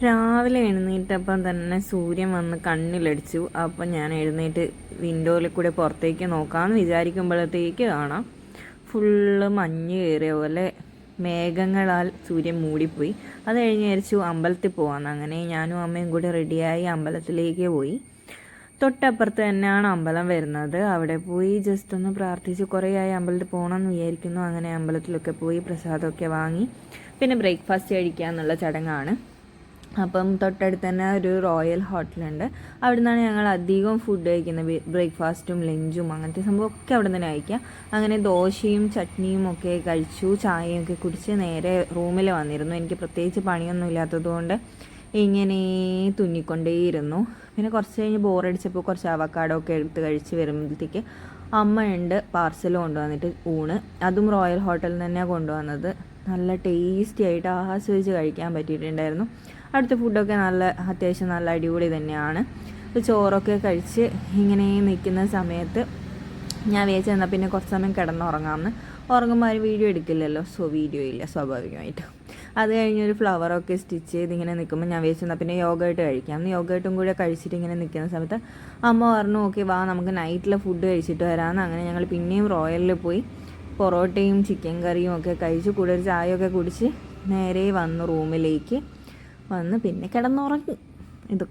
രാവിലെ എഴുന്നേറ്റപ്പം തന്നെ സൂര്യൻ വന്ന് കണ്ണിലടിച്ചു. അപ്പം ഞാൻ എഴുന്നേറ്റ് വിൻഡോയിൽ കൂടെ പുറത്തേക്ക് നോക്കാമെന്ന് വിചാരിക്കുമ്പോഴത്തേക്ക് കാണാം ഫുള്ള് മഞ്ഞ് കയറിയ പോലെ മേഘങ്ങളാൽ സൂര്യൻ മൂടിപ്പോയി. അത് കഴിഞ്ഞ് വിചാരിച്ചു അമ്പലത്തിൽ പോകാമെന്ന്. അങ്ങനെ ഞാനും അമ്മയും കൂടി റെഡിയായി അമ്പലത്തിലേക്ക് പോയി. തൊട്ടപ്പുറത്ത് തന്നെയാണ് അമ്പലം വരുന്നത്. അവിടെ പോയി ജസ്റ്റ് ഒന്ന് പ്രാർത്ഥിച്ച്, കുറേയായി അമ്പലത്തിൽ പോകണമെന്ന് വിചാരിക്കുന്നു. അങ്ങനെ അമ്പലത്തിലൊക്കെ പോയി പ്രസാദമൊക്കെ വാങ്ങി പിന്നെ ബ്രേക്ക്ഫാസ്റ്റ് കഴിക്കുക എന്നുള്ള ചടങ്ങാണ്. അപ്പം തൊട്ടടുത്ത് തന്നെ ഒരു റോയൽ ഹോട്ടലുണ്ട്. അവിടെ നിന്നാണ് ഞങ്ങൾ അധികം ഫുഡ് കഴിക്കുന്നത്. ബ്രേക്ക്ഫാസ്റ്റും ലഞ്ചും അങ്ങനത്തെ സംഭവമൊക്കെ അവിടെ നിന്ന് കഴിക്കുക. അങ്ങനെ ദോശയും ചട്നിയും ഒക്കെ കഴിച്ചു, ചായയൊക്കെ കുടിച്ച് നേരെ റൂമിൽ വന്നിരുന്നു. എനിക്ക് പ്രത്യേകിച്ച് പണിയൊന്നും ഇല്ലാത്തതുകൊണ്ട് ഇങ്ങനെ തുന്നിക്കൊണ്ടേയിരുന്നു. പിന്നെ കുറച്ച് കഴിഞ്ഞ് ബോറടിച്ചപ്പോൾ കുറച്ച് അവക്കാഡോ ഒക്കെ എടുത്ത് കഴിച്ച് വരുമ്പോഴത്തേക്ക് അമ്മയുണ്ട് പാർസൽ കൊണ്ടുവന്നിട്ട് ഊണ്. അതും റോയൽ ഹോട്ടലിൽ നിന്ന് തന്നെയാണ് കൊണ്ടുവന്നത്. നല്ല ടേസ്റ്റി ആയിട്ട് ആസ്വദിച്ച് കഴിക്കാൻ പറ്റിയിട്ടുണ്ടായിരുന്നു. അടുത്ത ഫുഡൊക്കെ അത്യാവശ്യം നല്ല അടിപൊളി തന്നെയാണ്. ചോറൊക്കെ കഴിച്ച് ഇങ്ങനെ നിൽക്കുന്ന സമയത്ത് ഞാൻ വിചാരിച്ചു എന്നാൽ പിന്നെ കുറച്ച് സമയം കിടന്നുറങ്ങാമെന്ന്. ഉറങ്ങുമ്പോൾ ആരും വീഡിയോ എടുക്കില്ലല്ലോ, വീഡിയോ ഇല്ല സ്വാഭാവികമായിട്ട്. അത് കഴിഞ്ഞൊരു ഫ്ലവറൊക്കെ സ്റ്റിച്ച് ചെയ്ത് ഇങ്ങനെ നിൽക്കുമ്പോൾ ഞാൻ വിചാരിച്ചു എന്നാൽ പിന്നെ യോഗായിട്ട് കഴിക്കാം. യോഗായിട്ടും കൂടെ കഴിച്ചിട്ട് ഇങ്ങനെ നിൽക്കുന്ന സമയത്ത് അമ്മ പറഞ്ഞു ഓക്കെ വാ നമുക്ക് നൈറ്റിലെ ഫുഡ് കഴിച്ചിട്ട് വരാമെന്ന്. അങ്ങനെ ഞങ്ങൾ പിന്നെയും റോയലിൽ പോയി പൊറോട്ടയും ചിക്കൻ കറിയും ഒക്കെ കഴിച്ച് കൂടെ ഒരു ചായയൊക്കെ കുടിച്ച് നേരെ വന്നു റൂമിലേക്ക് വന്ന് പിന്നെ കിടന്നുറങ്ങി. ഇതൊക്കെ